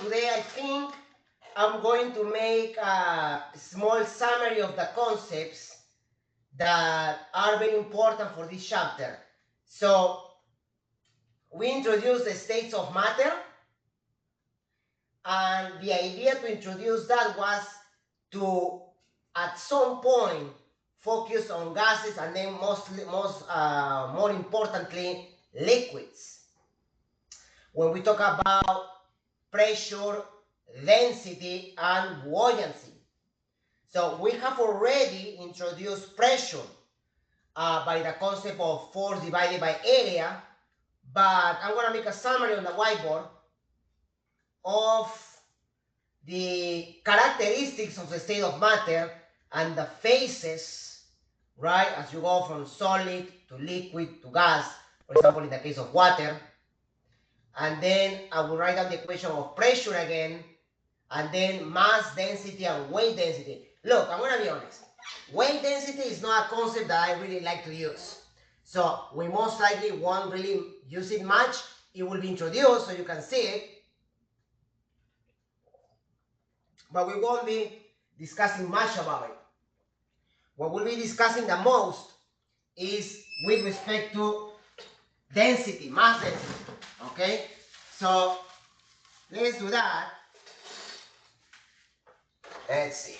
today I think I'm going to make a small summary of the concepts that are very important for this chapter. So we introduced the states of matter, and the idea to introduce that was to, at some point, focus on gases and then more importantly, liquids. When we talk about pressure, density, and buoyancy. So we have already introduced pressure by the concept of force divided by area, but I'm going to make a summary on the whiteboard of the characteristics of the state of matter and the phases, right, as you go from solid to liquid to gas, for example, in the case of water. And then I will write down the equation of pressure again, and then mass density and weight density. Look, I'm going to be honest. Weight density is not a concept that I really like to use. So we most likely won't really use it much. It will be introduced so you can see it. But we won't be discussing much about it. What we'll be discussing the most is with respect to density, mass density. Okay? So let's do that. Let's see.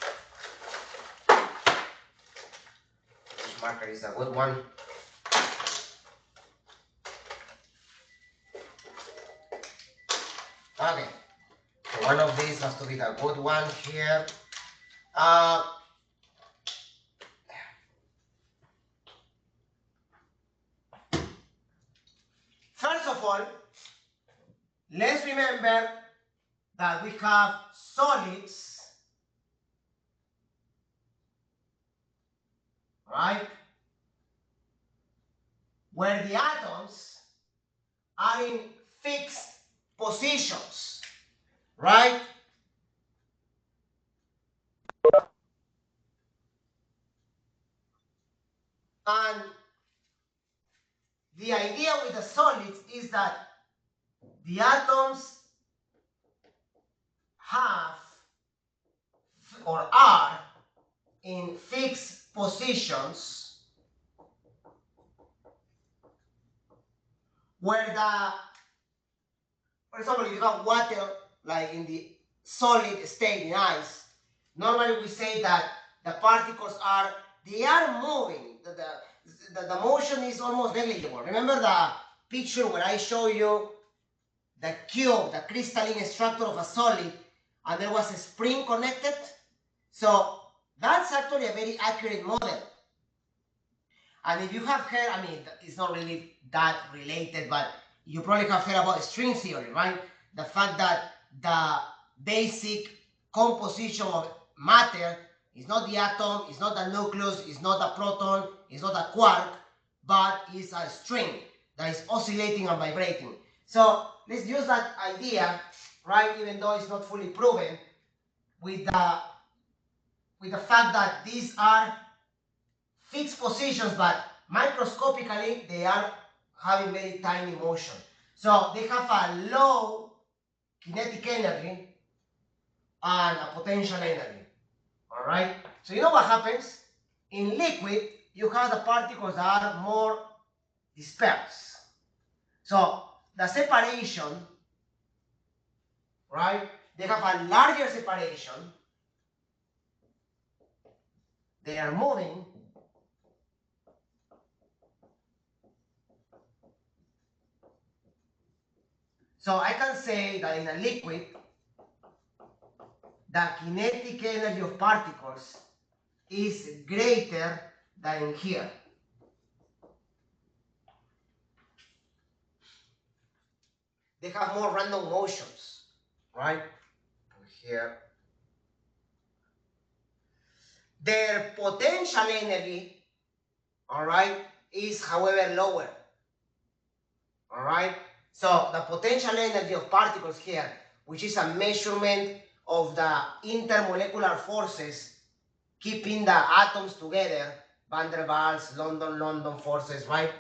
Which marker is a good one? Okay. So one of these has to be the good one here. First of all, let's remember that we have solids, right, where the atoms are in fixed positions, right? And the idea with the solids is that the atoms have or are in fixed positions where for example, if you have water like in the solid state in ice, normally we say that the particles they are moving. The motion is almost negligible. Remember the picture where I show you the cube, the crystalline structure of a solid, and there was a spring connected? So that's actually a very accurate model. And if you have heard, I mean, it's not really that related, but you probably have heard about string theory, right? The fact that the basic composition of matter is not the atom, it's not the nucleus, it's not the proton, it's not a quark, but it's a string that is oscillating and vibrating. So let's use that idea, right, even though it's not fully proven, with the fact that these are fixed positions, but microscopically they are having very tiny motion. So they have a low kinetic energy and a potential energy. All right? So you know what happens? In liquid, you have the particles that are more dispersed. So the separation, right? They have a larger separation. They are moving. So I can say that in a liquid, the kinetic energy of particles is greater than in here. They have more random motions, right? Here. Their potential energy, all right, is however lower. All right? So the potential energy of particles here, which is a measurement of the intermolecular forces keeping the atoms together, Van der Waals, London forces, right?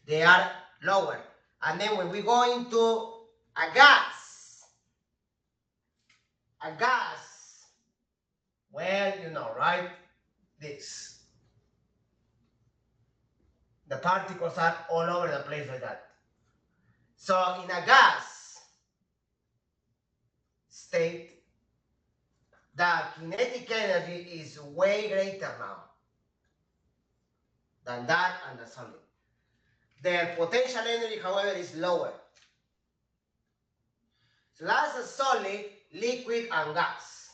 They are lower. And then when we go into a gas, a gas, well, you know, right? This. The particles are all over the place like that. So in a gas state, the kinetic energy is way greater now than that and the solid. Their potential energy, however, is lower. So that's a solid, liquid, and gas.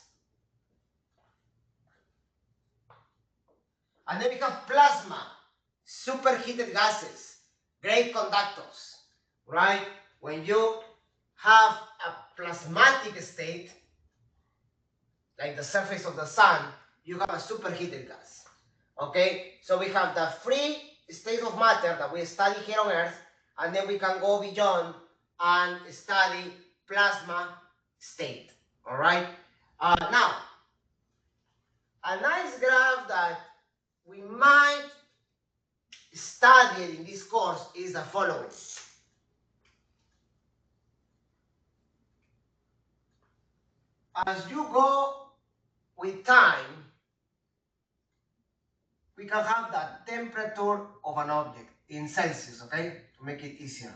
And then we have plasma, superheated gases, great conductors, right? When you have a plasmatic state, like the surface of the sun, you have a superheated gas. Okay? So we have the free state of matter that we study here on Earth, and then we can go beyond and study plasma state. All right? Now, a nice graph that we might study in this course is the following. As you go with time, we can have the temperature of an object in Celsius, okay? To make it easier.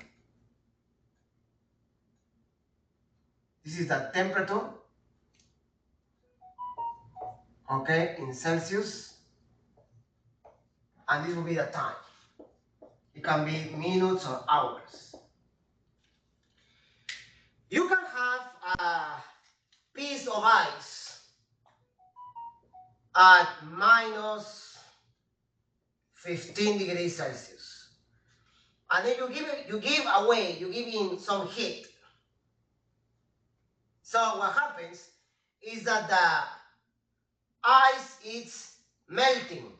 This is the temperature, okay, in Celsius. And this will be the time. It can be minutes or hours. You can have a piece of ice at minus 15 degrees Celsius. And then you give in some heat. So what happens is that the ice is melting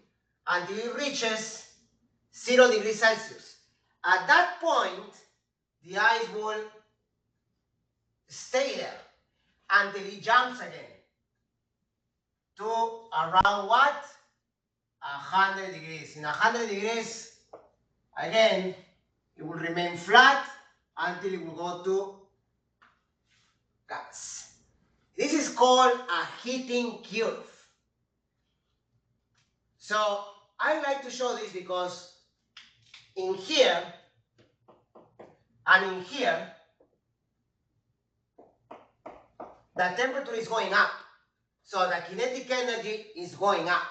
until it reaches 0 degrees Celsius. At that point, the ice will stay there until it jumps again to around what? 100 degrees. In 100 degrees, again, it will remain flat until it will go to gas. This is called a heating curve. So I like to show this because in here and in here, the temperature is going up. So the kinetic energy is going up.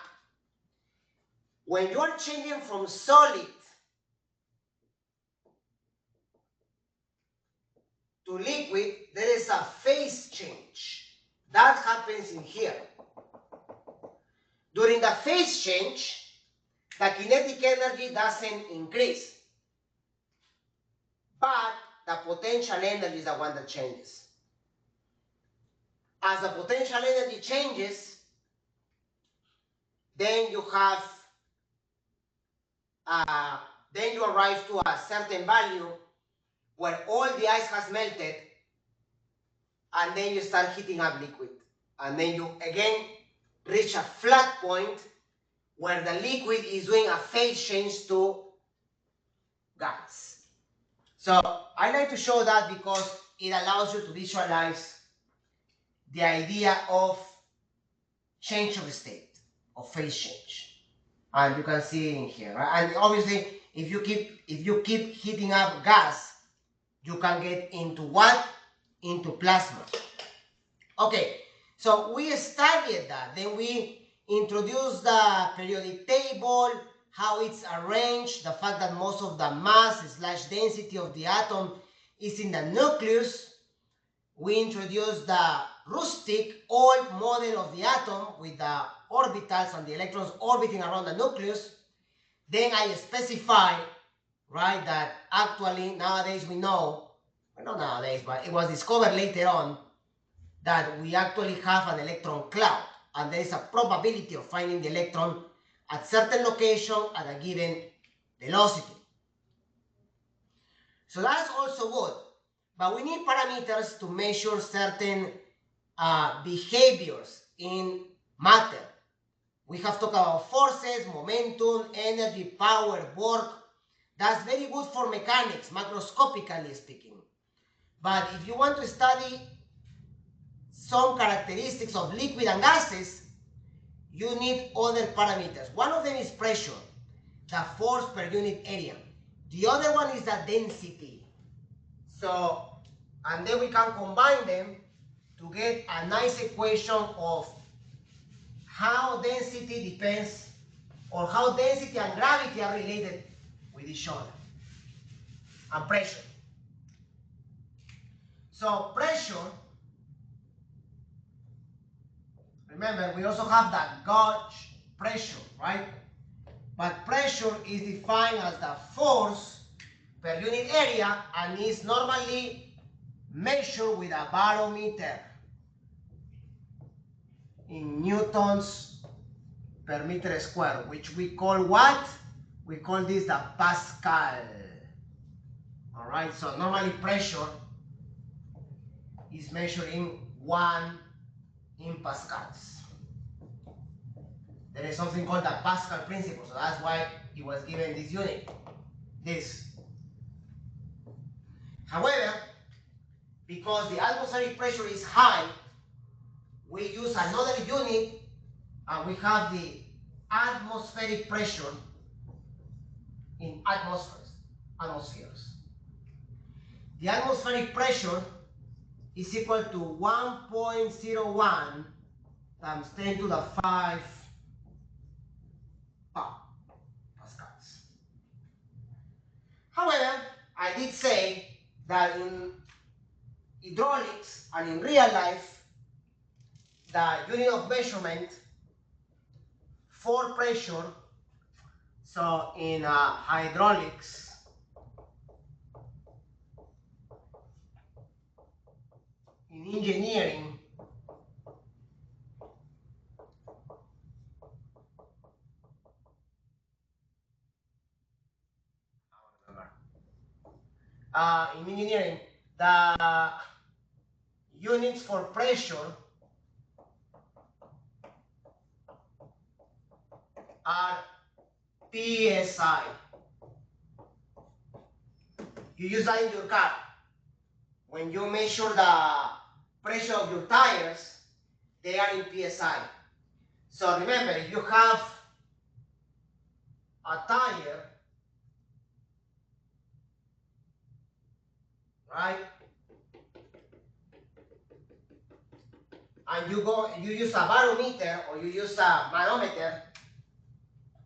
When you are changing from solid to liquid, there is a phase change. That happens in here. During the phase change, the kinetic energy doesn't increase, but the potential energy is the one that changes. As the potential energy changes, then you have, then you arrive to a certain value where all the ice has melted, and then you start heating up liquid. And then you again reach a flat point where the liquid is doing a phase change to gas. So I like to show that because it allows you to visualize the idea of change of state, of phase change. And you can see in here, right? And obviously, if you keep heating up gas, you can get into what? Into plasma. Okay, so we studied that. Then we introduced the periodic table, how it's arranged, the fact that most of the mass / density of the atom is in the nucleus. We introduced the rustic old model of the atom with the orbitals and the electrons orbiting around the nucleus. Then I specified, right, that actually nowadays we know, well, not nowadays, but it was discovered later on, that we actually have an electron cloud, and there is a probability of finding the electron at certain location at a given velocity. So that's also good, but we need parameters to measure certain behaviors in matter. We have talked about forces, momentum, energy, power, work. That's very good for mechanics, macroscopically speaking. But if you want to study some characteristics of liquid and gases, you need other parameters. One of them is pressure, the force per unit area. The other one is the density. So, and then we can combine them to get a nice equation of how density depends, or how density and gravity are related with each other, and pressure. So pressure, remember we also have that gauge pressure, right? But pressure is defined as the force per unit area and is normally measured with a barometer in newtons per meter square, which we call what? We call this the Pascal. All right, so normally pressure is measured in 1 in pascals. There is something called the Pascal principle, so that's why it was given this unit, this. However, because the atmospheric pressure is high, we use another unit, and we have the atmospheric pressure in atmospheres. The atmospheric pressure is equal to 1.01 times 10 to the 5 pascals. However, I did say that in hydraulics and in real life, the unit of measurement for pressure, so in hydraulics, in engineering, the units for pressure are PSI. You use that in your car. When you measure the pressure of your tires, they are in PSI. So remember, if you have a tire, right, and you use a barometer or you use a manometer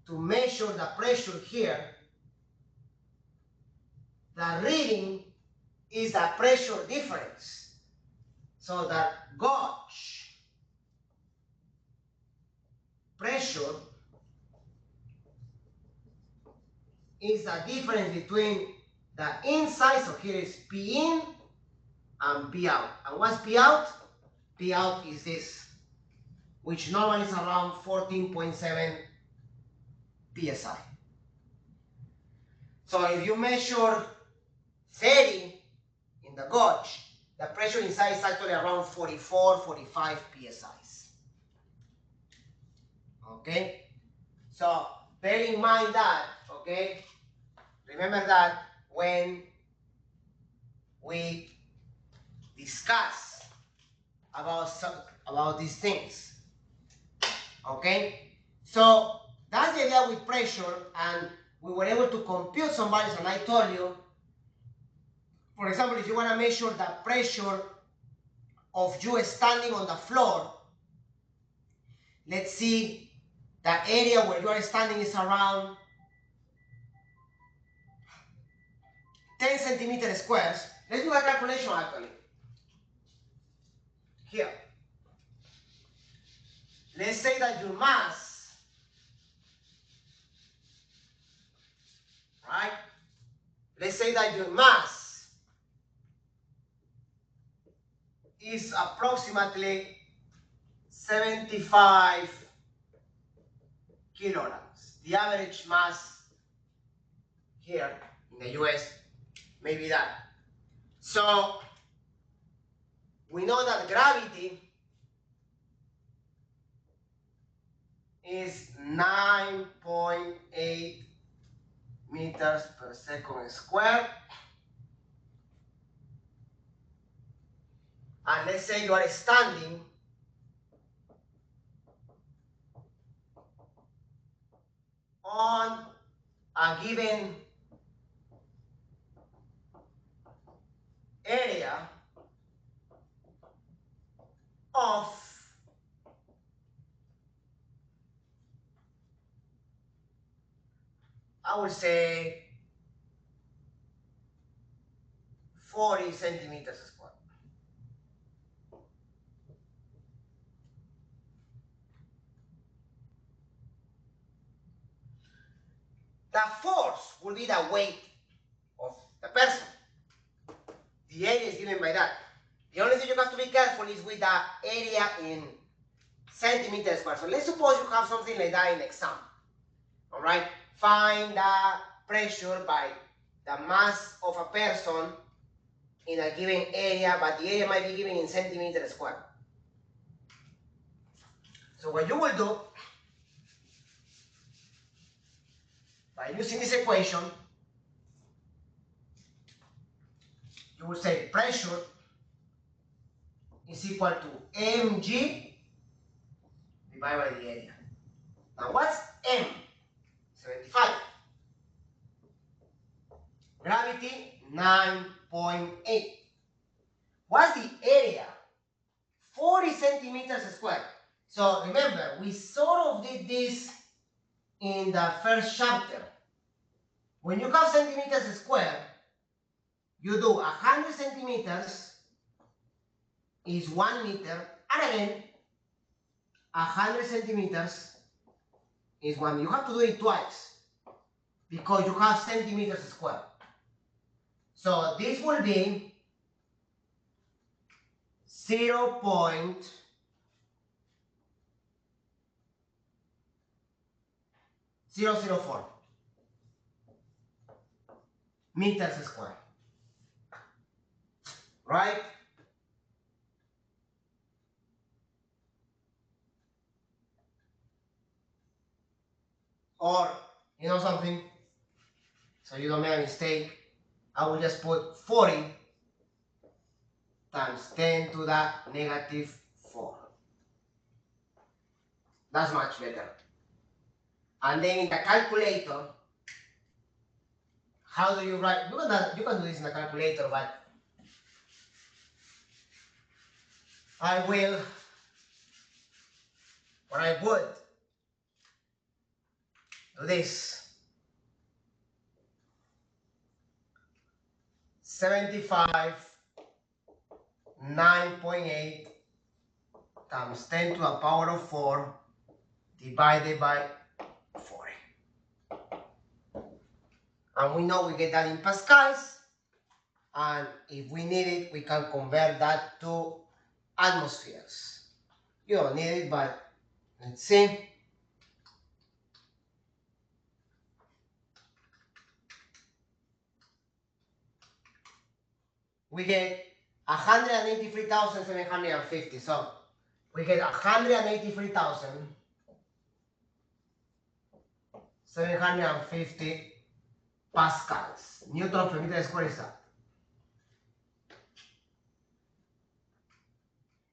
to measure the pressure here, the reading is the pressure difference. So the gauge pressure is the difference between the inside, so here is P in and P out. And what's P out? P out is this, which normally is around 14.7 PSI. So if you measure 30 in the gauge, the pressure inside is actually around 44, 45 PSIs. Okay? So bear in mind that, okay? Remember that when we discuss about these things. Okay? So that's the idea with pressure, and we were able to compute some values, and I told you, for example, if you want to measure the pressure of you standing on the floor, let's see, the area where you are standing is around 10 centimeters squares. Let's do a calculation actually. Here. Let's say that your mass, right? Let's say that your mass is approximately 75 kilograms. The average mass here in the US may be that. So we know that gravity is 9.8 meters per second square. and let's say you are standing on a given area of I would say 40 centimeters square. The force will be the weight of the person. The area is given by that. The only thing you have to be careful is with the area in centimeters square. So let's suppose you have something like that in exam. All right, find the pressure by the mass of a person in a given area, but the area might be given in centimeters square. So what you will do, by using this equation, you will say pressure is equal to mg divided by the area. Now what's m? 75. Gravity, 9.8. What's the area? 40 centimeters square. So remember, we sort of did this in the first chapter. When you have centimeters square, you do 100 centimeters is 1 meter, and again, 100 centimeters is 1 meter. You have to do it twice because you have centimeters square. So this will be 0.004 meters square, right? Or, you know something, so you don't make a mistake, I will just put 40 times 10 to the negative 4. That's much better. And then in the calculator, how do you write? You can do this in the calculator, but I will, or I would, do this. 75, 9.8 times 10 to the power of 4 divided by 40. And we know we get that in pascals. And if we need it, we can convert that to atmospheres. You don't need it, but let's see. We get 183,750. So we get 183,750 pascals. Newton per meter square is that.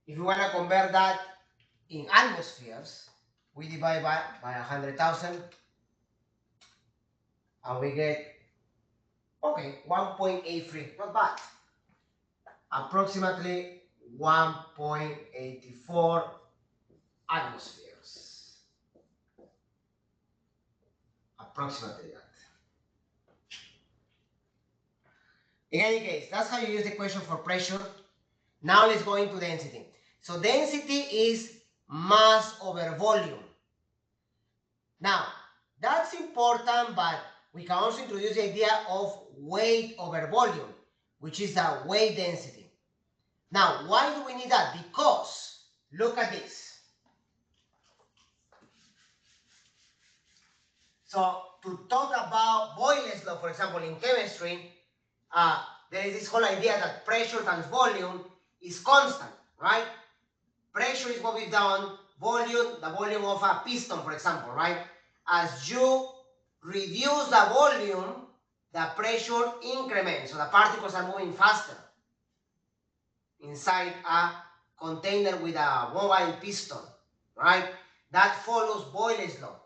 If you want to convert that in atmospheres, we divide by 100,000 and we get, okay, 1.83, not bad. Approximately 1.84 atmospheres. Approximately that. In any case, that's how you use the equation for pressure. Now let's go into density. So density is mass over volume. Now, that's important, but we can also introduce the idea of weight over volume, which is the weight density. Now, why do we need that? Because, look at this. So, to talk about Boyle's law, for example, in chemistry, there is this whole idea that pressure times volume is constant, right? Pressure is what we've done, volume, the volume of a piston, for example, right? As you reduce the volume, the pressure increments, so the particles are moving faster. inside a container with a mobile piston, right? That follows Boyle's law.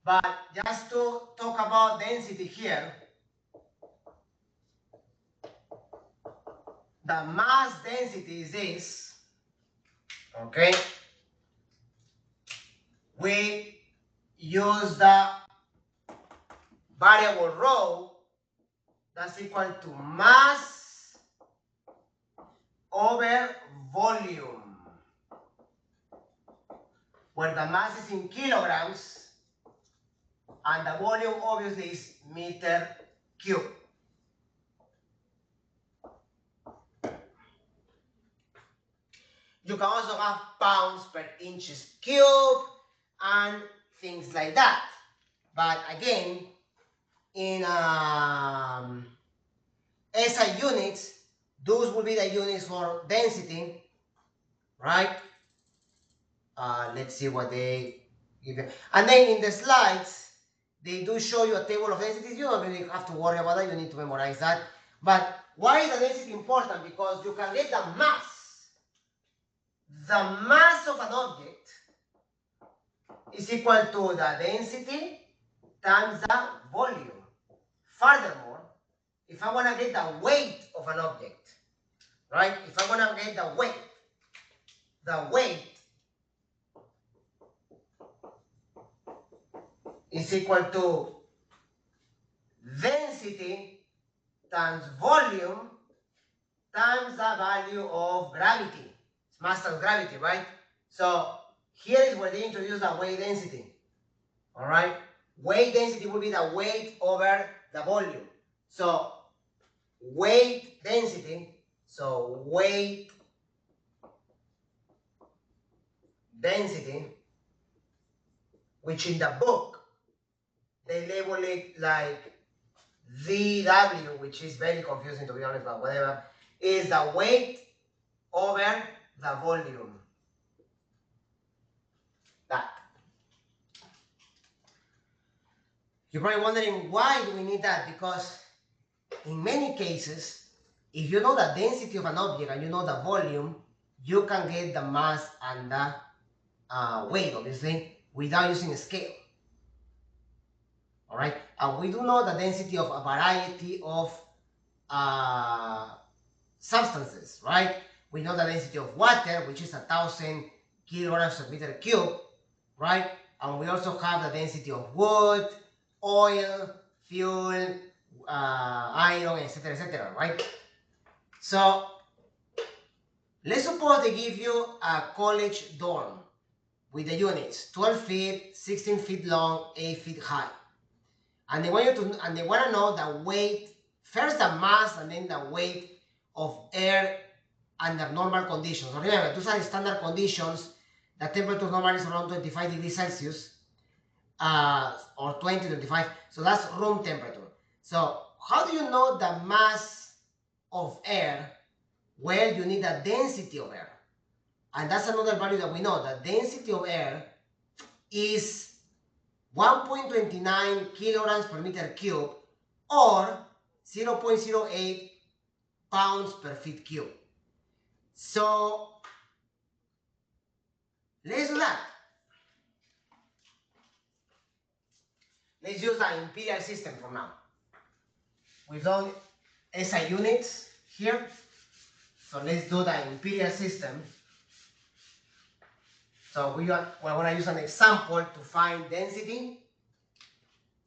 But just to talk about density here, the mass density is this, okay? We use the variable rho that's equal to mass over volume, where the mass is in kilograms and the volume obviously is meter cube. You can also have pounds per inches cube and things like that. But again, in SI units, those will be the units for density, right? Let's see what they give you. And then in the slides, they do show you a table of densities. You don't really have to worry about that. You need to memorize that. But why is the density important? Because you can get the mass. The mass of an object is equal to the density times the volume. Furthermore, if I want to get the weight of an object, right? If I want to get the weight is equal to density times volume times the value of gravity. It's mass times gravity, right? So here is where they introduce the weight density. All right? Weight density will be the weight over the volume. So weight density, which in the book they label it like VW, which is very confusing to be honest, but whatever, is the weight over the volume. That. You're probably wondering, why do we need that? Because in many cases, if you know the density of an object and you know the volume, you can get the mass and the weight, obviously, without using a scale. All right? And we do know the density of a variety of substances, right? We know the density of water, which is 1,000 kilograms per meter cube, right? And we also have the density of wood, oil, fuel, iron, etc., right? So let's suppose they give you a college dorm with the units 12 feet, 16 feet long, 8 feet high, and they want you to, and they want to know the weight, first the mass, and then the weight of air under normal conditions. So remember, those are standard conditions. The temperature normally is around 25 degrees Celsius, or 20, 25. So that's room temperature. So how do you know the mass of air? Well, you need the density of air. And that's another value that we know. The density of air is 1.29 kilograms per meter cube, or 0.08 pounds per feet cube. So let's do that. Let's use the imperial system for now. We've done SI units here. So let's do the imperial system. So we're going to use an example to find density.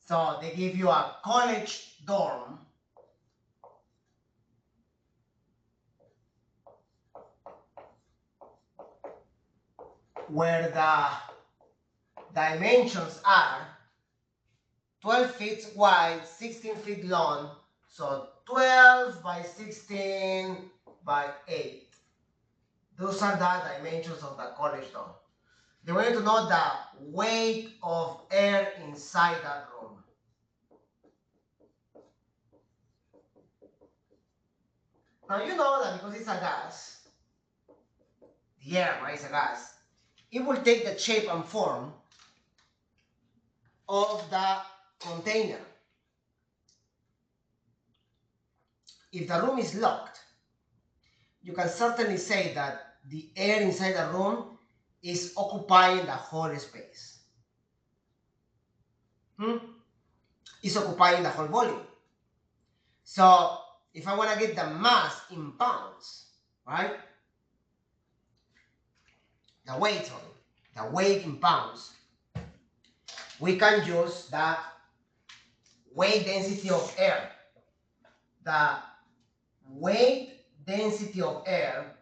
So they give you a college dorm where the dimensions are 12 feet wide, 16 feet long, so 12 by 16 by 8. Those are the dimensions of the college dorm. They want you to know the weight of air inside that room. Now you know that because it's a gas, the air, right, is a gas, it will take the shape and form of the container. If the room is locked, you can certainly say that the air inside the room is occupying the whole space. Is occupying the whole volume. So if I want to get the mass in pounds, right? The weight in pounds, we can use the weight density of air. The weight density of air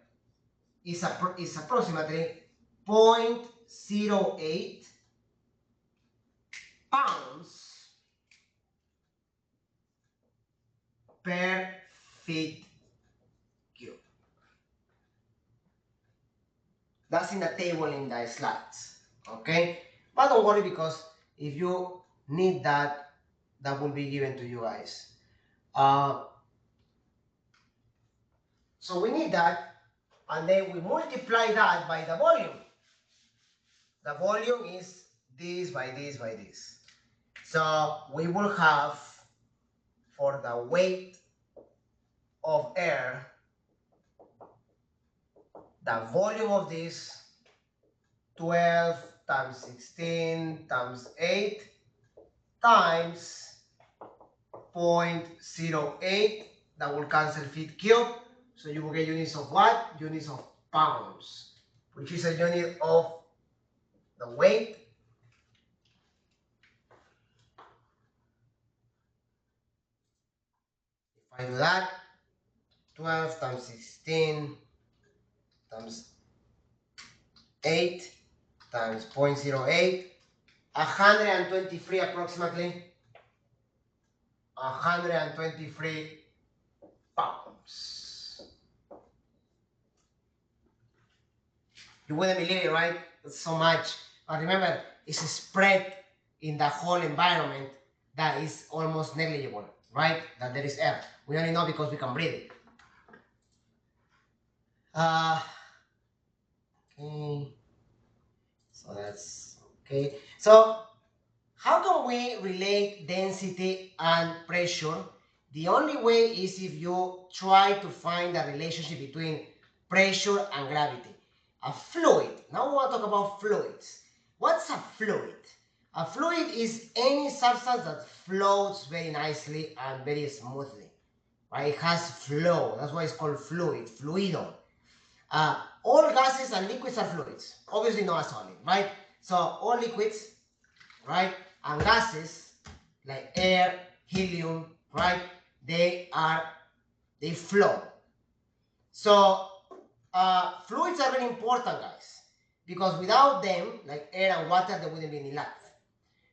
is approximately 0.08 pounds per feet cube. That's in the table in the slides, okay? But don't worry, because if you need that, that will be given to you guys. So we need that, and then we multiply that by the volume. The volume is this by this by this. So we will have, for the weight of air, the volume of this 12 times 16 times 8 times 0.08. That will cancel feet cube. So you will get units of what? Units of pounds, which is a unit of the weight. If I do that, 12 times 16 times 8 times 0.08, 123 approximately, 123 pounds. You wouldn't believe it, right? It's so much. But remember, it's spread in the whole environment that is almost negligible, right? That there is air. We only know because we can breathe it. Okay. So that's okay. So how can we relate density and pressure? The only way is if you try to find a relationship between pressure and gravity. A fluid. Now we want to talk about fluids. What's a fluid? A fluid is any substance that floats very nicely and very smoothly. Right? It has flow. That's why it's called fluid, fluido. All gases and liquids are fluids. Obviously not a solid, right? So all liquids, right, and gases like air, helium, right, they flow. So fluids are very important, guys, because without them, like air and water, there wouldn't be any life.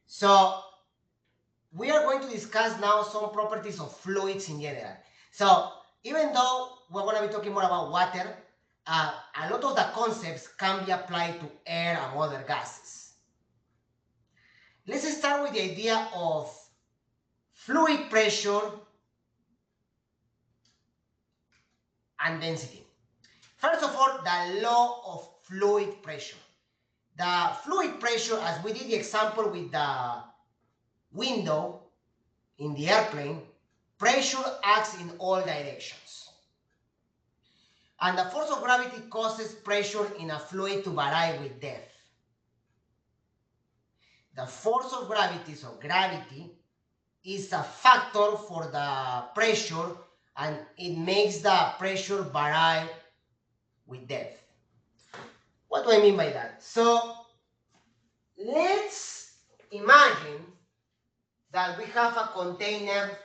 So we are going to discuss now some properties of fluids in general. So even though we're going to be talking more about water, a lot of the concepts can be applied to air and other gases. Let's start with the idea of fluid pressure and density. First of all, the law of fluid pressure. The fluid pressure, as we did the example with the window in the airplane, pressure acts in all directions. And the force of gravity causes pressure in a fluid to vary with depth. The force of gravity, so gravity, is a factor for the pressure, and it makes the pressure vary with depth. What do I mean by that? So let's imagine that we have a container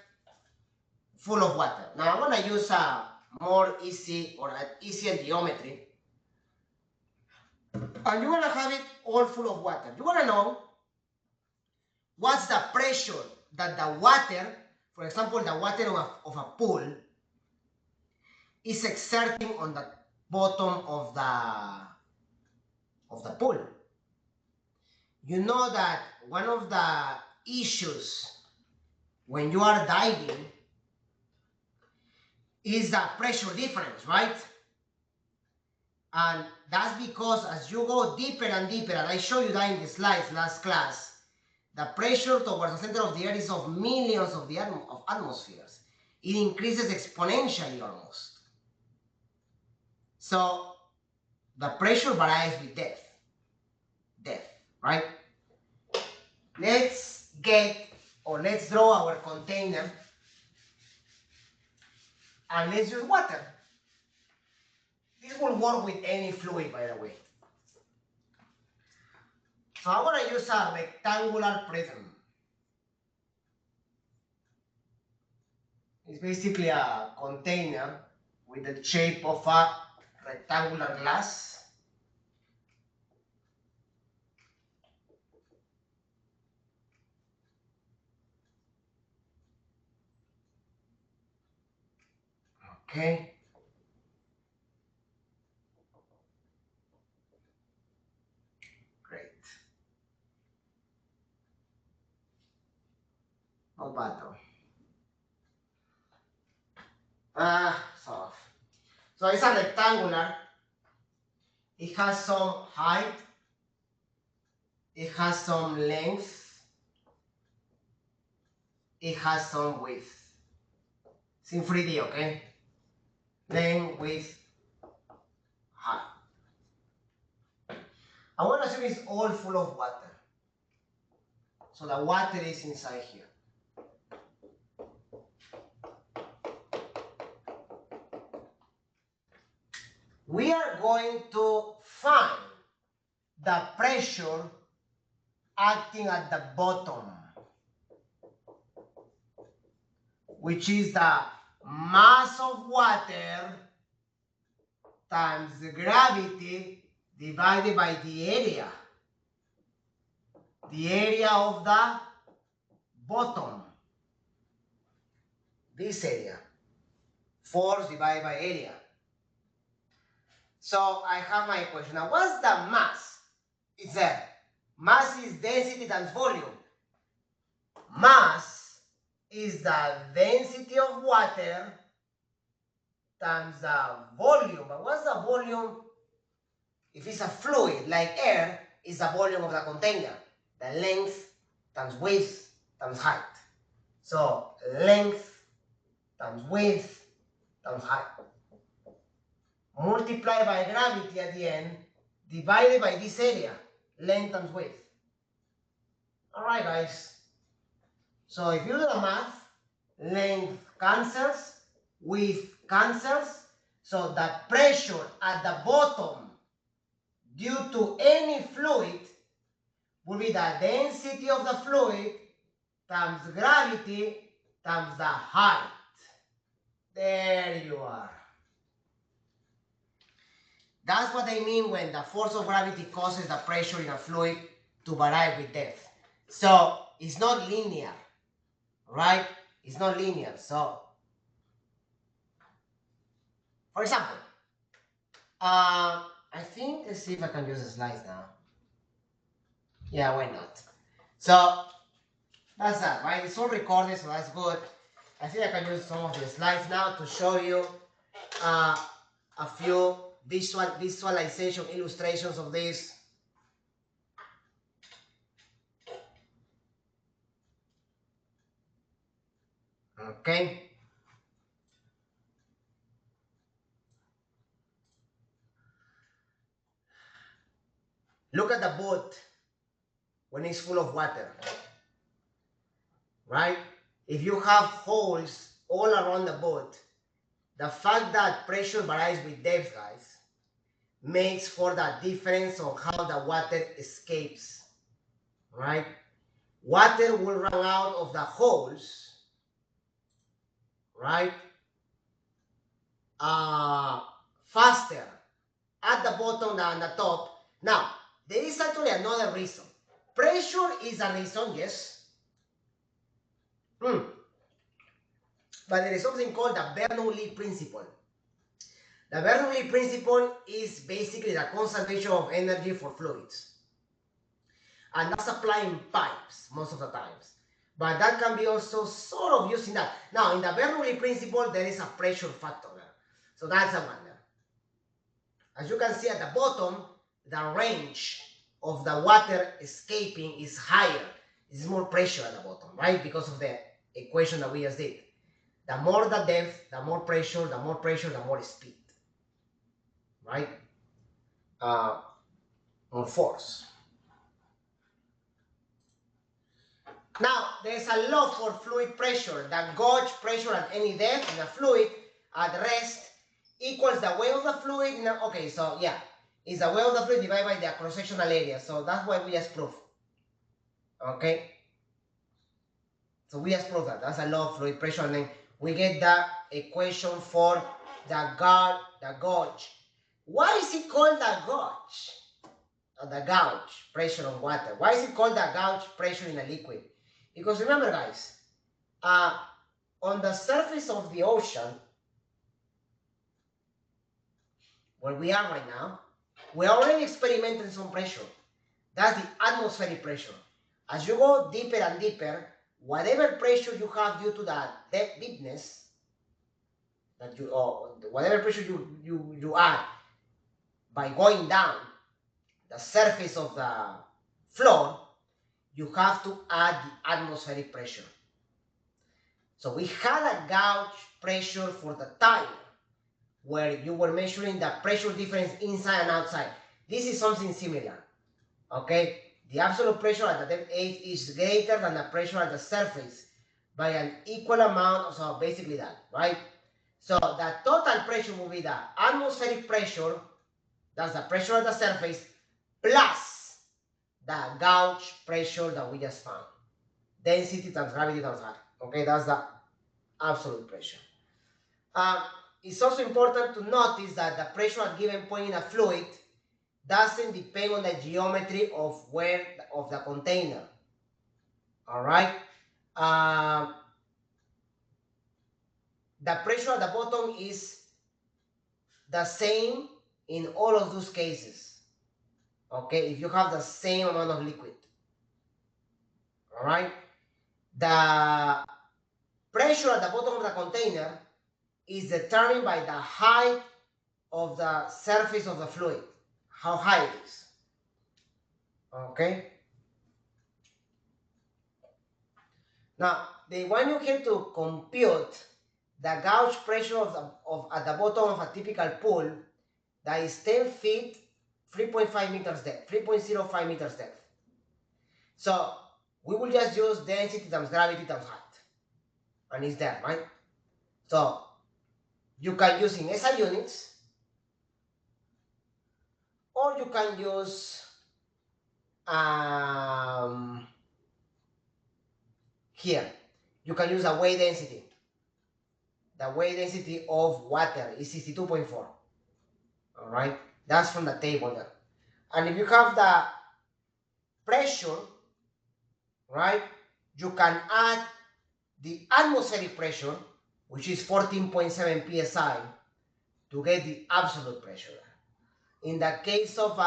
full of water. Now I'm going to use a more easy or an easier geometry. And you're going to have it all full of water. You want to know what's the pressure that the water, for example, the water of a pool, is exerting on the bottom of the pool. You know that one of the issues when you are diving is the pressure difference, right? And that's because as you go deeper and deeper, and I showed you that in the slides last class, the pressure towards the center of the earth is of millions of atmospheres. It increases exponentially almost. So the pressure varies with depth, right? Let's draw our container and let's use water. This will work with any fluid, by the way. So I'm going to use a rectangular prism. It's basically a container with the shape of a rectangular glass. Okay. Great. Not bad though. So it's a rectangular. It has some height. It has some length. It has some width. It's in 3D, okay? Length, width, height. I want to assume it's all full of water. So the water is inside here. We are going to find the pressure acting at the bottom, which is the mass of water times the gravity divided by the area of the bottom, this area, force divided by area. So I have my equation. Now what's the mass? It's there. Mass is density times volume. Mass is the density of water times the volume. But what's the volume? If it's a fluid like air, it's the volume of the container. The length times width times height. So length times width times height. Multiplied by gravity at the end, divided by this area, length times width. All right, guys. So if you do the math, length cancels, width cancels. So the pressure at the bottom due to any fluid will be the density of the fluid times gravity times the height. There you are. That's what I mean when the force of gravity causes the pressure in a fluid to vary with depth. So it's not linear, right? It's not linear. So, for example, I think, let's see if I can use the slides now. Yeah, why not? So that's that, right? It's all recorded, so that's good. I think I can use some of the slides now to show you a few visualization illustrations of this. Okay. Look at the boat when it's full of water, right? If you have holes all around the boat, the fact that pressure varies with depth, guys, makes for the difference on how the water escapes, right? Water will run out of the holes, right? Faster at the bottom than the top. Now, there is actually another reason. Pressure is a reason, yes. But there is something called the Bernoulli principle. The Bernoulli principle is basically the conservation of energy for fluids. And that's applied in pipes most of the times. But that can be also sort of used in that. Now, in the Bernoulli principle, there is a pressure factor there. So that's a one there. As you can see at the bottom, the range of the water escaping is higher. It's more pressure at the bottom, right? Because of the equation that we just did. The more the depth, the more pressure, the more speed. right? Or force. Now, there's a law for fluid pressure. The gauge pressure at any depth in a fluid at rest equals the weight of the fluid. Okay, so yeah, it's the weight of the fluid divided by the cross-sectional area. So that's what we just proved. Okay? So we just proved that. That's a law of fluid pressure. And then we get the equation for the gauge. Why is it called the gauge? The gauge pressure on water. Why is it called the gauge pressure in a liquid? Because remember, guys, on the surface of the ocean, where we are right now, we're already experimenting some pressure. That's the atmospheric pressure. As you go deeper and deeper, whatever pressure you have due to the deepness, that you, or whatever pressure you add by going down the surface of the floor, you have to add the atmospheric pressure. So we had a gauge pressure for the tire, where you were measuring the pressure difference inside and outside. This is something similar, okay? The absolute pressure at the depth H is greater than the pressure at the surface by an equal amount, so basically that, right? So the total pressure will be the atmospheric pressure, that's the pressure at the surface, plus the gauge pressure that we just found. Density times gravity times height, okay? That's the absolute pressure. It's also important to notice that the pressure at given point in a fluid doesn't depend on the geometry of the container. All right. The pressure at the bottom is the same in all of those cases. Okay, if you have the same amount of liquid. All right. The pressure at the bottom of the container is determined by the height of the surface of the fluid, how high it is. Okay. Now, they want you here to compute the gauge pressure at the bottom of a typical pool that is 10 feet, 3.5 meters depth, 3.05 meters depth. So we will just use density times gravity times height. And it's there, right? So you can use in SI units, or you can use here. You can use a weight density. The weight density of water is 62.4. All right, that's from the table there. And if you have the pressure, right, you can add the atmospheric pressure, which is 14.7 psi, to get the absolute pressure. In the case of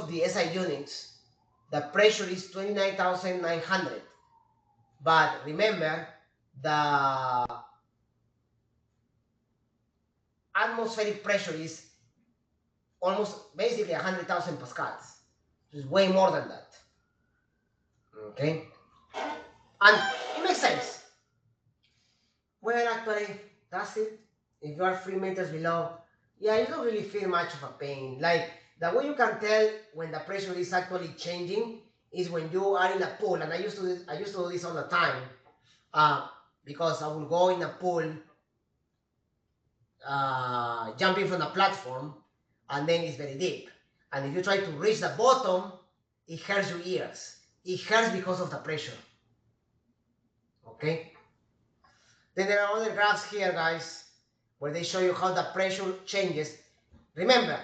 the SI units, the pressure is 29,900. But remember, the atmospheric pressure is almost basically 100,000 pascals. It's way more than that. Okay? And it makes sense. Well, actually, that's it. If you are 3 meters below, yeah, you don't really feel much of a pain. Like, the way you can tell when the pressure is actually changing is when you are in a pool. And I used to do this all the time, because I will go in a pool, jumping from the platform, and then it's very deep. And if you try to reach the bottom, it hurts your ears. It hurts because of the pressure. Okay? Then there are other graphs here, guys, where they show you how the pressure changes. Remember,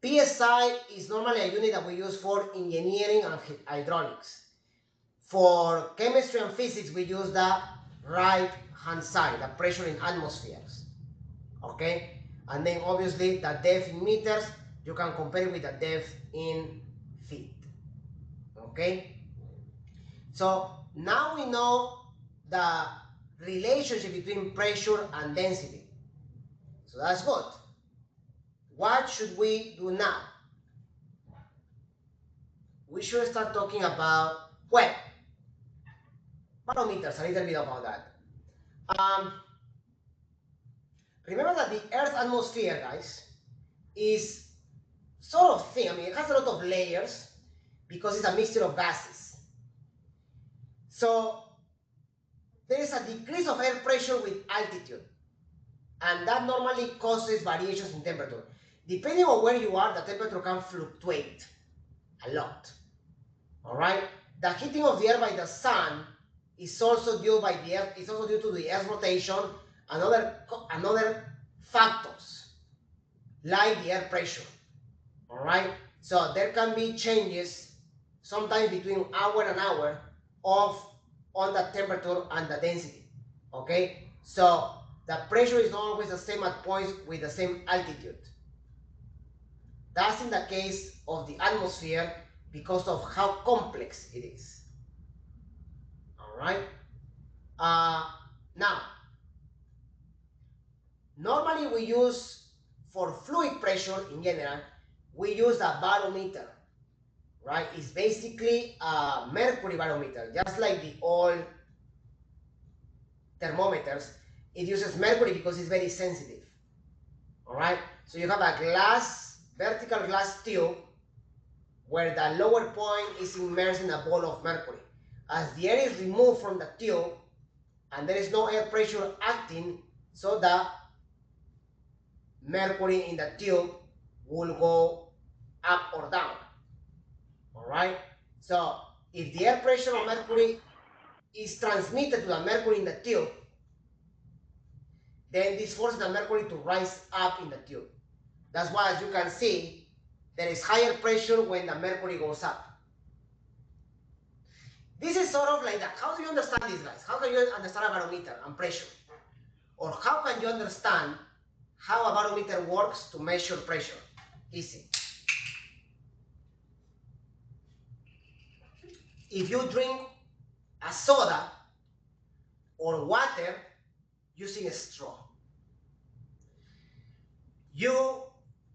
PSI is normally a unit that we use for engineering and hydraulics. For chemistry and physics, we use the right-hand side, the pressure in atmospheres. Okay? And then obviously the depth in meters, you can compare it with the depth in feet. Okay? So now we know the relationship between pressure and density. So that's good. What should we do now? We should start talking about, well, barometers, a little bit about that. remember that the Earth's atmosphere, guys, is sort of thin. I mean, it has a lot of layers because it's a mixture of gases. So there is a decrease of air pressure with altitude, and that normally causes variations in temperature. Depending on where you are, the temperature can fluctuate a lot. All right. The heating of the air by the sun is also due by the Earth. It's also due to the Earth's rotation and other factors like the air pressure. All right. So there can be changes sometimes between hour and hour on the temperature and the density. Okay. So the pressure is not always the same at points with the same altitude. That's in the case of the atmosphere because of how complex it is. All right. Now, normally we use, for fluid pressure in general, we use a barometer, right? It's basically a mercury barometer, just like the old thermometers. It uses mercury because it's very sensitive. All right. So you have a vertical glass tube where the lower point is immersed in a ball of mercury. As the air is removed from the tube and there is no air pressure acting, so the mercury in the tube will go up or down. All right. So if the air pressure of mercury is transmitted to the mercury in the tube, then this forces the mercury to rise up in the tube. That's why, as you can see, there is higher pressure when the mercury goes up. This is sort of like that. How do you understand this, guys? How can you understand a barometer and pressure? Or how can you understand how a barometer works to measure pressure? Easy. If you drink a soda or water using a straw, you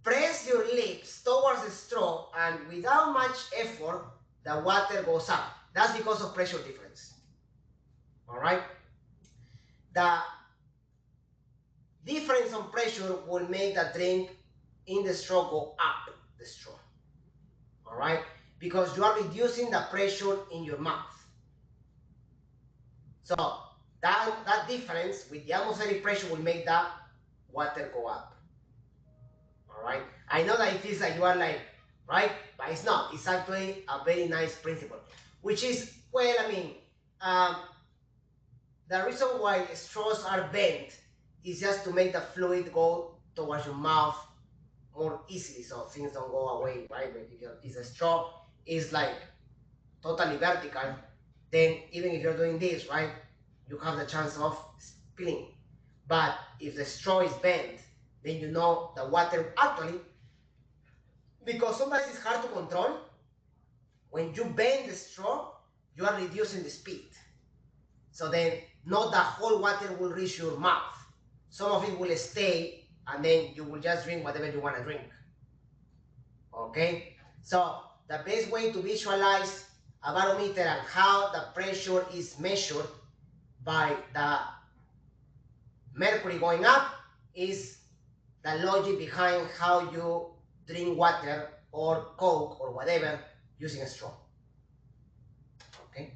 press your lips towards the straw and without much effort, the water goes up. That's because of pressure difference. All right? The difference on pressure will make the drink in the straw go up the straw. All right? Because you are reducing the pressure in your mouth. So that difference with the atmospheric pressure will make the water go up. All right? I know that it feels like you are like, right? But it's not. It's actually a very nice principle. Which is, well, I mean, the reason why straws are bent is just to make the fluid go towards your mouth more easily, so things don't go away, right? But if the straw is like totally vertical, then even if you're doing this, right, you have the chance of spilling. But if the straw is bent, then you know the water actually, because sometimes it's hard to control, when you bend the straw, you are reducing the speed. So then not the whole water will reach your mouth. Some of it will stay, and then you will just drink whatever you want to drink. Okay? So the best way to visualize a barometer and how the pressure is measured by the mercury going up is the logic behind how you drink water or Coke or whatever using a straw. Okay?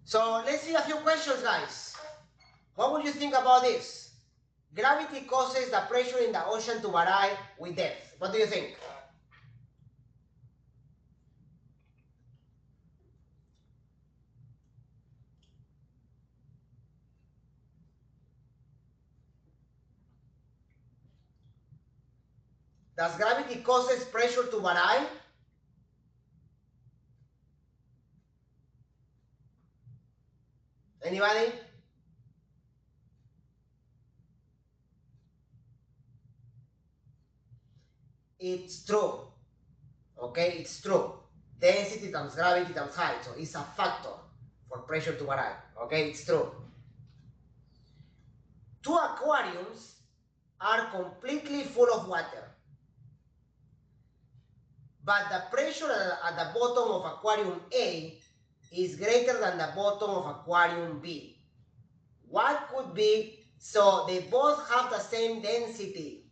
So let's see a few questions, guys. What would you think about this? Gravity causes the pressure in the ocean to vary with depth. What do you think? Does gravity causes pressure to vary? Anybody? It's true. Okay, it's true. Density times gravity times height. So it's a factor for pressure to vary. Okay, it's true. Two aquariums are completely full of water, but the pressure at the bottom of aquarium A is greater than the bottom of aquarium B. What could be, so they both have the same density.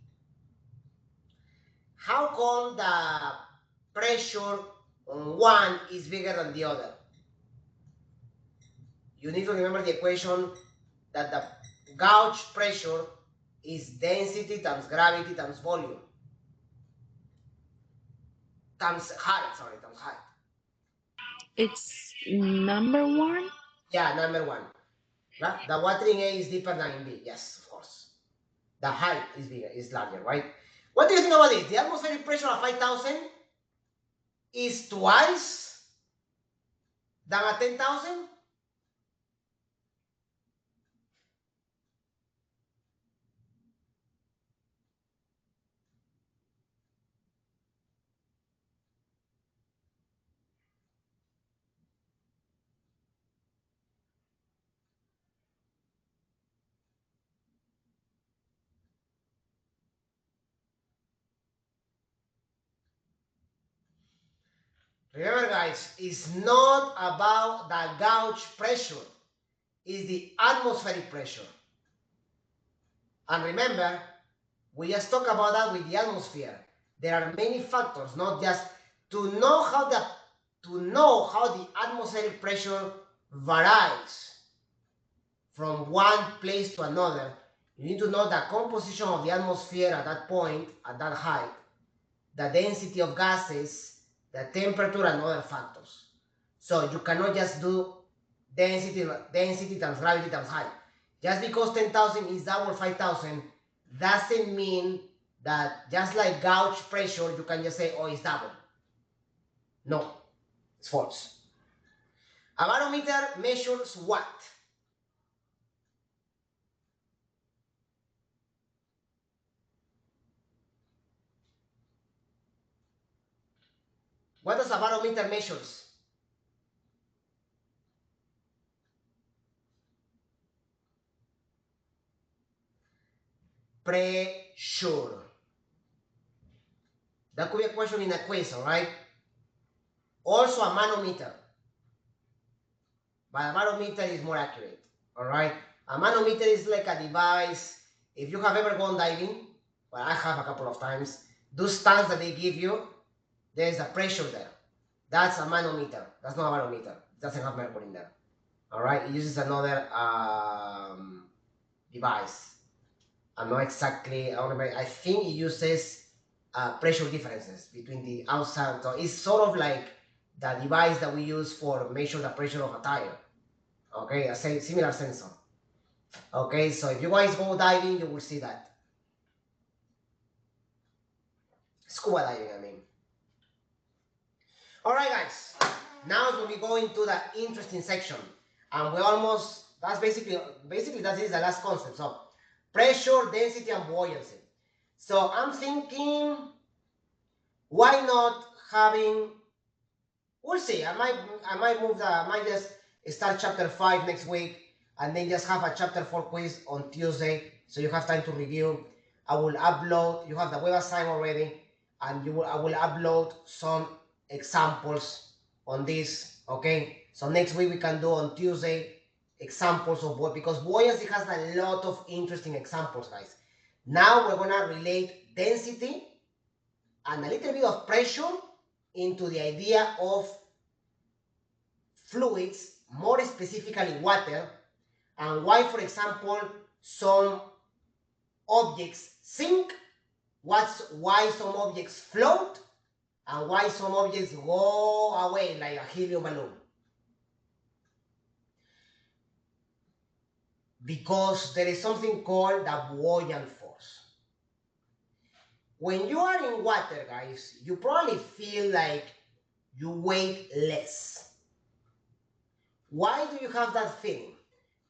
How come the pressure on one is bigger than the other? You need to remember the equation that the gauge pressure is density times gravity times volume. Times height, sorry, times height. It's number one. Yeah, number one. Right? The watering A is deeper than in B. Yes, of course. The height is bigger, is larger, right? What do you think about this? The atmospheric pressure of 5,000 is twice than a 10,000? Remember, guys, it's not about the gauge pressure, it's the atmospheric pressure. And remember, we just talked about that with the atmosphere. There are many factors, not just to know how the atmospheric pressure varies from one place to another. You need to know the composition of the atmosphere at that point, at that height, the density of gases, the temperature, and other factors. So you cannot just do density times gravity times height. Just because 10,000 is double 5,000 doesn't mean that just like gauge pressure, you can just say, oh, it's double. No, it's false. A barometer measures what? What does a barometer measures? Pressure. That could be a question in a quiz, all right? Also a manometer. But a barometer is more accurate, all right? A manometer is like a device. If you have ever gone diving, well, I have a couple of times, those tanks that they give you, there's a pressure there. That's a manometer. That's not a barometer. It doesn't have mercury in there, all right? It uses another device. I'm not exactly, I think it uses pressure differences between the outside. So it's sort of like the device that we use for measure the pressure of a tire. Okay, a similar sensor. Okay, so if you guys go diving, you will see that. Scuba diving, I mean. All right, guys. Now we go into the interesting section, and we almost, that's basically that is the last concept. So pressure, density, and buoyancy. So I'm thinking, why not having, we'll see. I might just start chapter 5 next week, and then just have a chapter 4 quiz on Tuesday, so you have time to review. I will upload, you have the web assignment already, and I will upload some examples on this, okay? So next week we can do on Tuesday examples of what, because buoyancy has a lot of interesting examples, guys. Now we're gonna relate density and a little bit of pressure into the idea of fluids, more specifically water, and why, for example, some objects sink, why some objects float, and why some objects go away like a helium balloon. Because there is something called the buoyant force. When you are in water, guys, you probably feel like you weigh less. Why do you have that feeling?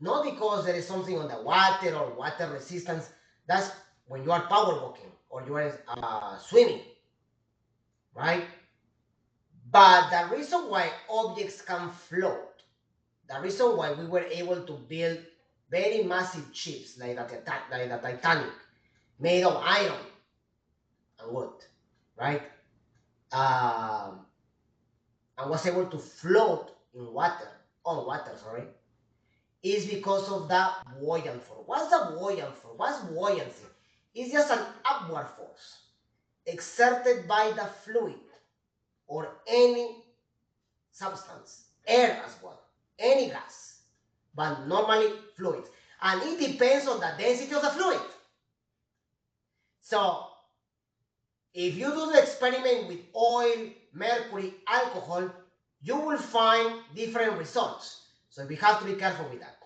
Not because there is something on the water or water resistance. That's when you are power walking or you are swimming, right? But the reason why objects can float, the reason why we were able to build very massive ships like the Titanic, made of iron and wood, right? And was able to float in water, on water, sorry, is because of the buoyant force. What's the buoyant force? What's buoyancy? It's just an upward force exerted by the fluid or any substance, air as well, any gas, but normally fluids. And it depends on the density of the fluid. So if you do the experiment with oil, mercury, alcohol, you will find different results. So we have to be careful with that.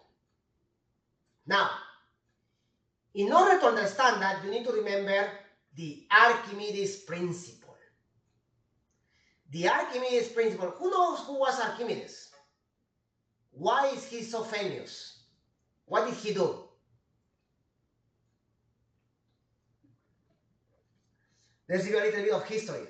Now, in order to understand that, you need to remember the Archimedes principle. The Archimedes principle, who knows who was Archimedes? Why is he so famous? What did he do? Let's give you a little bit of history.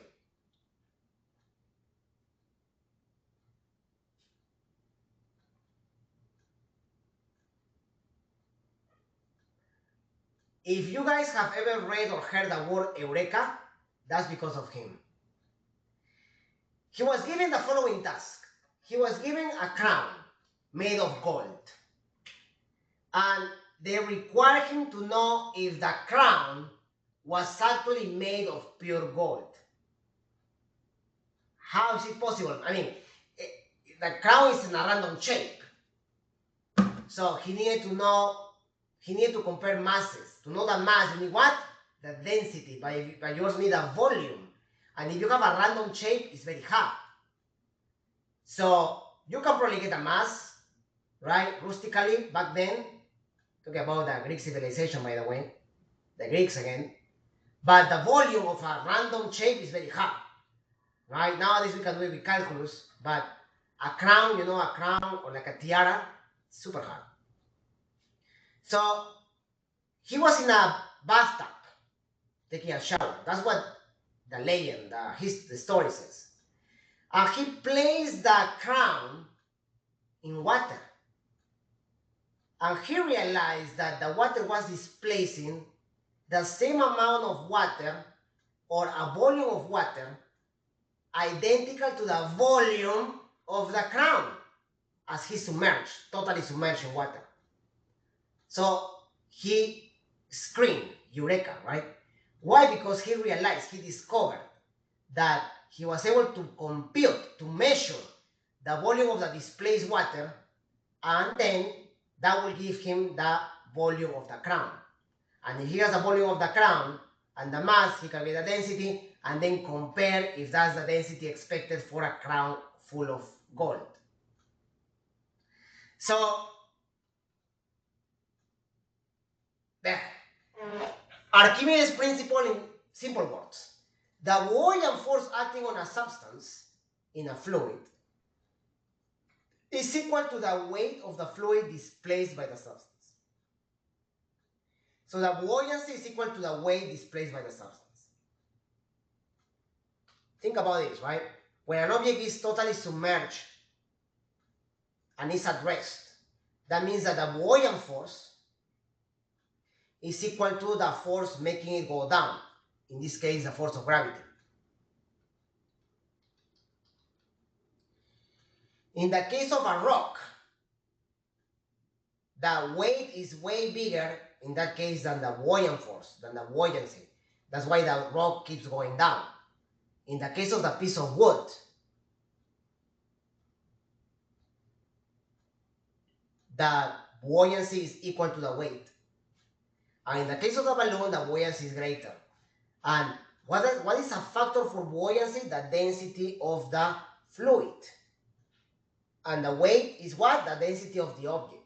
If you guys have ever read or heard the word Eureka, that's because of him. He was given the following task. He was given a crown made of gold. And they required him to know if the crown was actually made of pure gold. How is it possible? I mean, the crown is in a random shape. So he needed to know, he needed to compare masses. To know the mass, you need what? The density, but you also need a volume. And if you have a random shape, it's very hard. So you can probably get a mass, right? Rustically, back then. Talking about the Greek civilization, by the way. The Greeks again. But the volume of a random shape is very hard. Right? Nowadays we can do it with calculus, but a crown, you know, a crown or like a tiara, super hard. So he was in a bathtub taking a shower. That's what the legend, the story says. And he placed the crown in water. And he realized that the water was displacing the same amount of water or a volume of water identical to the volume of the crown as he submerged, totally submerged in water. So he screamed, Eureka, right? Why? Because he realized, he discovered that he was able to compute, to measure the volume of the displaced water, and then that will give him the volume of the crown. And if he has the volume of the crown and the mass, he can get the density and then compare if that's the density expected for a crown full of gold. So, there. Archimedes' principle in simple words. The buoyant force acting on a substance in a fluid is equal to the weight of the fluid displaced by the substance. So the buoyancy is equal to the weight displaced by the substance. Think about this, right? When an object is totally submerged and is at rest, that means that the buoyant force is equal to the force making it go down. In this case, the force of gravity. In the case of a rock, the weight is way bigger in that case than the buoyant force, than the buoyancy. That's why the rock keeps going down. In the case of the piece of wood, the buoyancy is equal to the weight. And in the case of the balloon, the buoyancy is greater. And what is a factor for buoyancy? The density of the fluid. And the weight is what? The density of the object.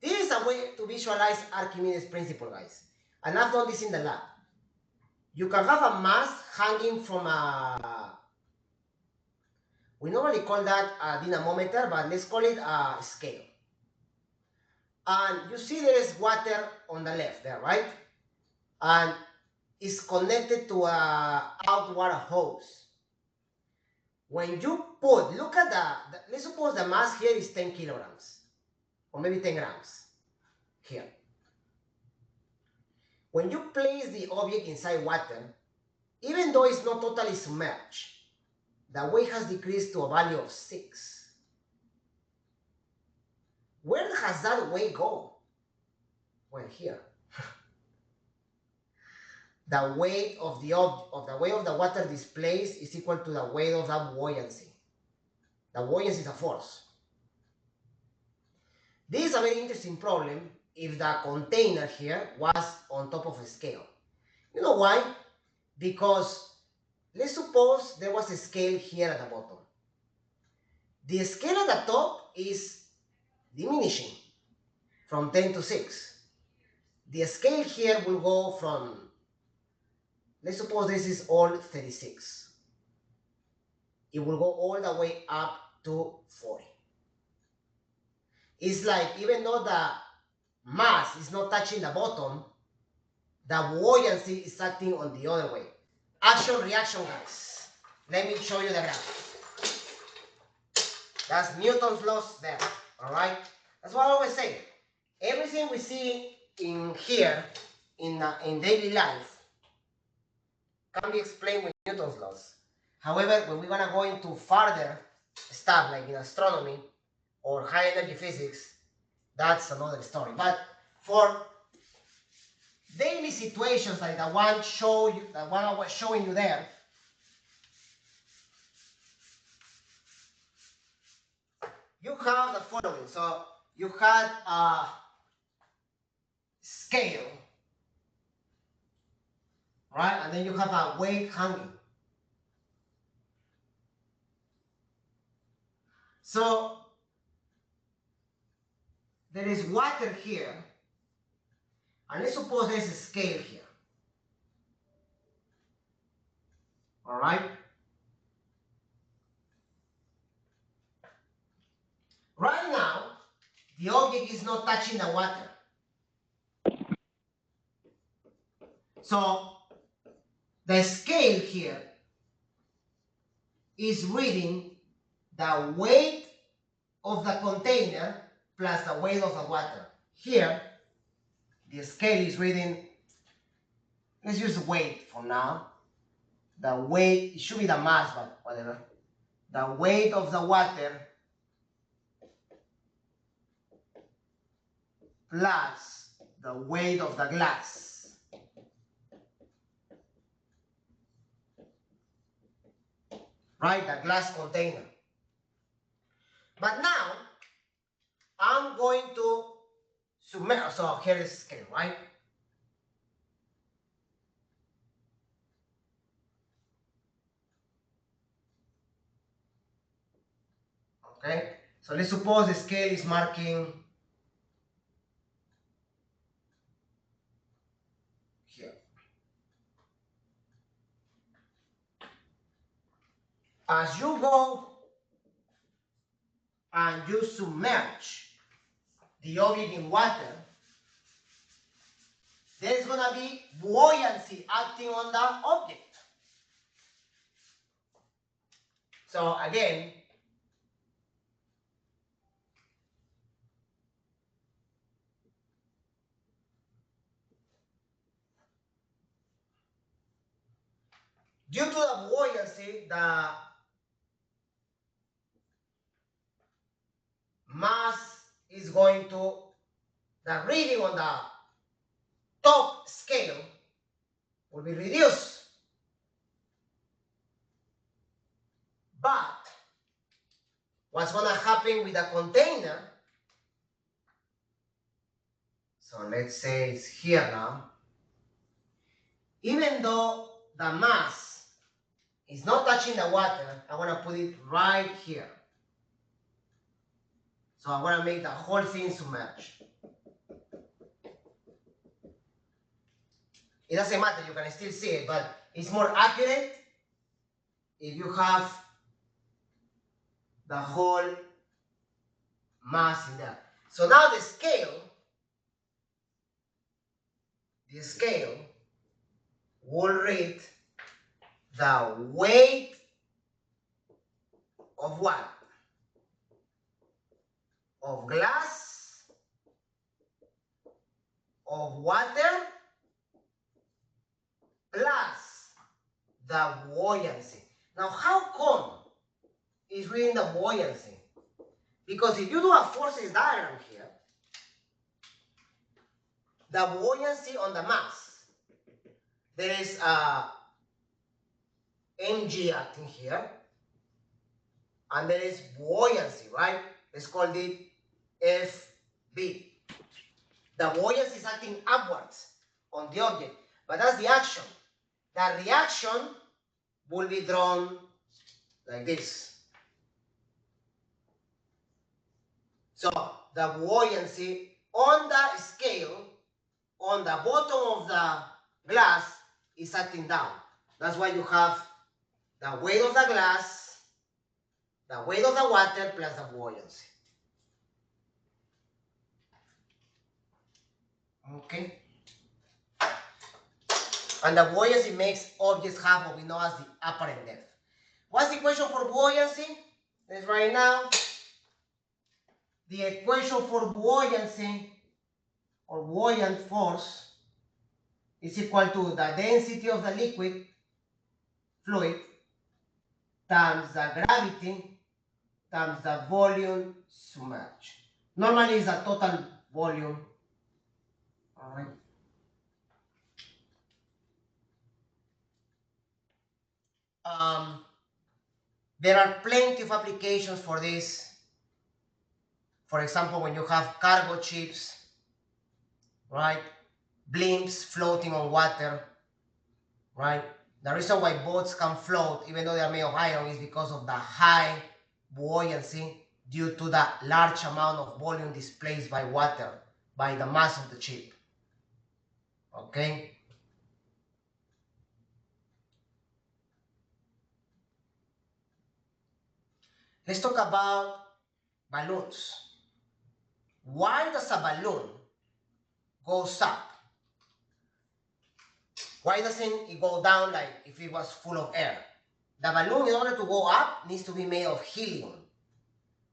This is a way to visualize Archimedes' principle, guys. And I've done this in the lab. You can have a mass hanging from we normally call that a dynamometer, but let's call it a scale. And you see there is water on the left there, right? And it's connected to a outward hose. When you put, look at let's suppose the mass here is 10 kilograms, or maybe 10 grams here. When you place the object inside water, even though it's not totally submerged, the weight has decreased to a value of 6. has that weight go? Well, here. The weight of the water displaced is equal to the weight of that buoyancy. The buoyancy is a force. This is a very interesting problem if the container here was on top of a scale. You know why? Because let's suppose there was a scale here at the bottom. The scale at the top is diminishing from 10 to 6. The scale here will go from, let's suppose this is all 36. It will go all the way up to 40. It's like even though the mass is not touching the bottom, the buoyancy is acting on the other way. Action reaction, guys. Let me show you the graph. That's Newton's laws there. All right. That's what I always say. Everything we see in here in daily life can be explained with Newton's laws. However, when we're gonna go into further stuff like in astronomy or high energy physics, that's another story. But for daily situations like the one I was showing you there, you have the following. So you had a scale, right? And then you have a weight hanging. So there is water here, and let's suppose there's a scale here. All right? Right now, the object is not touching the water. So the scale here is reading the weight of the container plus the weight of the water. Here, the scale is reading, let's use weight for now. The weight, it should be the mass, but whatever. The weight of the water plus the weight of the glass. Right, the glass container. But now, I'm going to submerge, so here is the scale, right? Okay, so let's suppose the scale is marking here. As you go and you submerge the object in water, there's going to be buoyancy acting on the object. So again, due to the buoyancy, the mass is going to, the reading on the top scale will be reduced. But what's going to happen with the container? So let's say it's here now. Even though the mass is not touching the water, I want to put it right here. So I want to make the whole thing submerged. It doesn't matter, you can still see it, but it's more accurate if you have the whole mass in there. So now the scale will read the weight of what? Of glass, of water, plus the buoyancy. Now, how come it's reading the buoyancy? Because if you do a forces diagram here, the buoyancy on the mass. There is mg acting here, and there is buoyancy, right? Let's call it Fb. The buoyancy is acting upwards on the object, but that's the action. The reaction will be drawn like this. So the buoyancy on the scale, on the bottom of the glass, is acting down. That's why you have the weight of the glass, the weight of the water, plus the buoyancy. Okay? And the buoyancy makes objects have what we know as the apparent depth. What's the equation for buoyancy? Let's write now. The equation for buoyancy or buoyant force is equal to the density of the liquid fluid times the gravity times the volume submerged. Normally it's a total volume. All right. There are plenty of applications for this. For example, when you have cargo ships, right? Blimps floating on water, right? The reason why boats can float, even though they are made of iron, is because of the high buoyancy due to the large amount of volume displaced by water, by the mass of the ship. Okay? Let's talk about balloons. Why does a balloon go up? Why doesn't it go down like if it was full of air? The balloon, in order to go up, needs to be made of helium.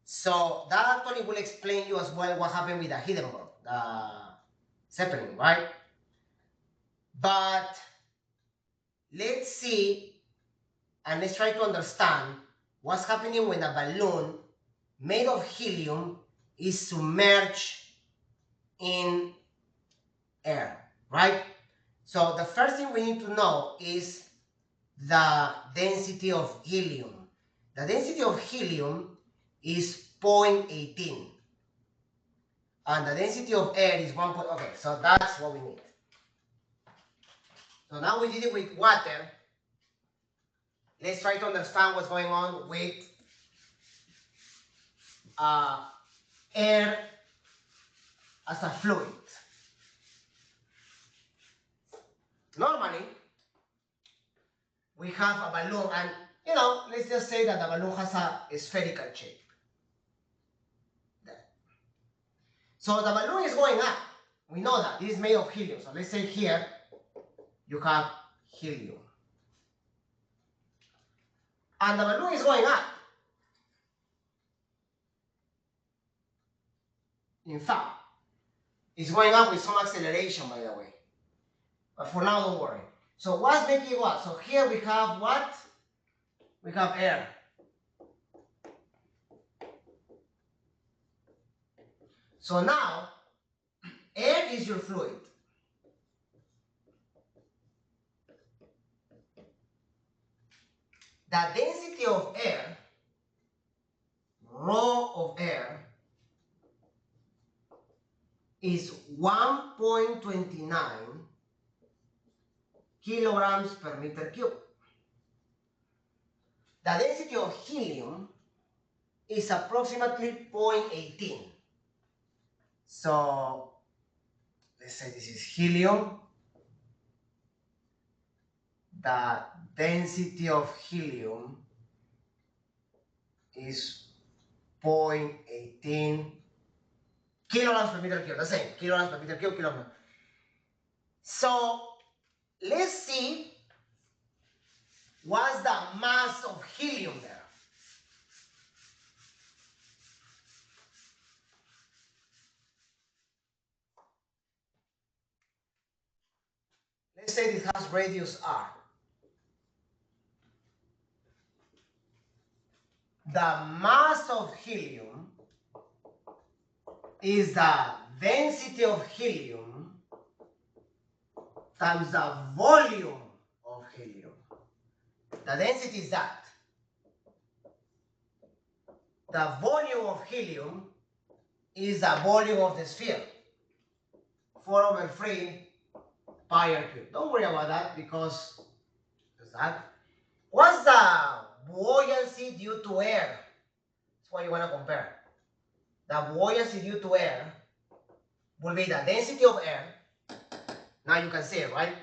So that actually will explain you as well what happened with the Hindenburg, the Zeppelin, right? But let's see and let's try to understand what's happening when a balloon made of helium is submerged in air, right? So the first thing we need to know is the density of helium. The density of helium is 0.18. And the density of air is 1. Okay, so that's what we need. So now we did it with water. Let's try to understand what's going on with air as a fluid. Normally, we have a balloon, and let's just say that the balloon has a spherical shape. So the balloon is going up. We know that this is made of helium. So let's say here you have helium. And the balloon is going up. In fact, it's going up with some acceleration, by the way. But for now, don't worry. So what's making it what? So here we have what? We have air. So now, air is your fluid. The density of air, rho of air, is 1.29 kilograms per meter cube. The density of helium is approximately 0.18. So let's say this is helium. The density of helium is 0.18 kilograms per meter cube. The same, kilograms per meter cube, kilograms. So let's see what's the mass of helium there. Let's say this has radius r. The mass of helium is the density of helium times the volume of helium. The density is that. The volume of helium is the volume of the sphere. 4/3 pi r cubed. Don't worry about that because that. What's the buoyancy due to air? That's what you want to compare. The buoyancy due to air will be the density of air. Now you can see it, right?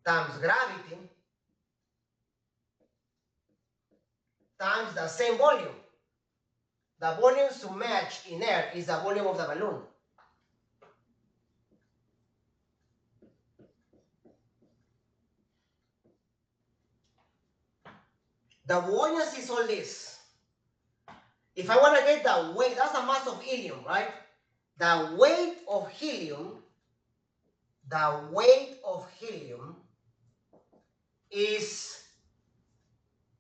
Times gravity times the same volume. The volume submerged in air is the volume of the balloon. The buoyancy is all this. If I want to get the weight, that's the mass of helium, right? The weight of helium is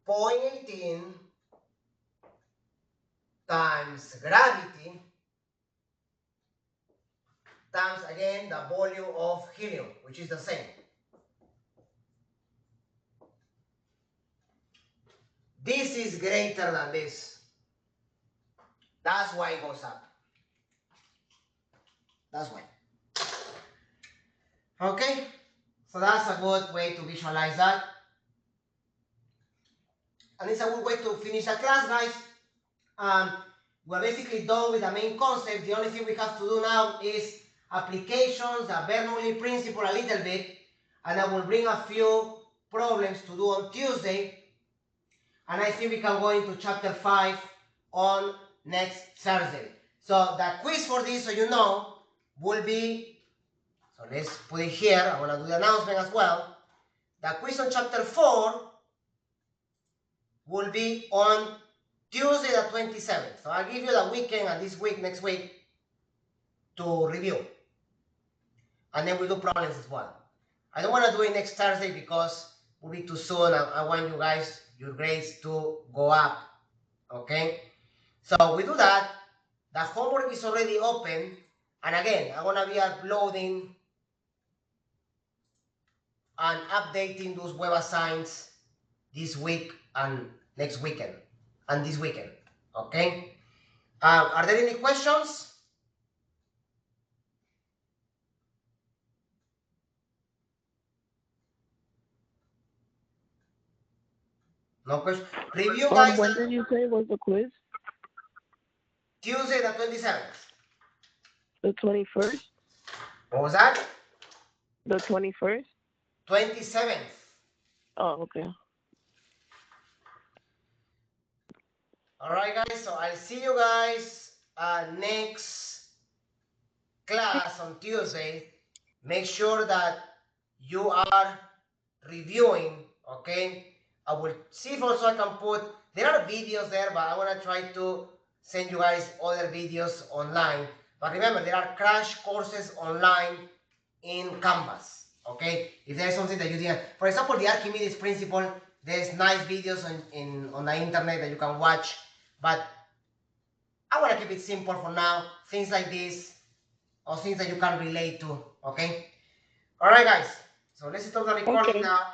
0.18 times gravity times again the volume of helium, which is the same. This is greater than this. That's why it goes up. That's why. Okay? So that's a good way to visualize that. And it's a good way to finish the class, guys. We're basically done with the main concept. The only thing we have to do now is applications, the Bernoulli principle a little bit, and I will bring a few problems to do on Tuesday. And I think we can go into chapter 5 on next Thursday. So the quiz for this, so you know, will be, so let's put it here. I want to do the announcement as well. The quiz on chapter 4 will be on Tuesday the 27th. So I'll give you the weekend and this week, next week, to review. And then we'll do problems as well. I don't want to do it next Thursday because it will be too soon. I want you guys, your grades to go up. Okay? So we do that. The homework is already open. And again, I'm going to be uploading and updating those web assigns this week and next weekend. And this weekend. Okay? Are there any questions? No question. Review, guys. When did you say was the quiz? Tuesday the 27th. The 21st? What was that? The 21st? 27th. Oh, okay. All right, guys. So I'll see you guys next class on Tuesday. Make sure that you are reviewing, okay? I will see if also I can put, there are videos there, but I want to try to send you guys other videos online. But remember, there are crash courses online in Canvas, okay? If there's something that you didn't, for example, the Archimedes principle, there's nice videos on the internet that you can watch, but I want to keep it simple for now. Things like this, or things that you can relate to, okay? All right, guys. So let's stop the recording now.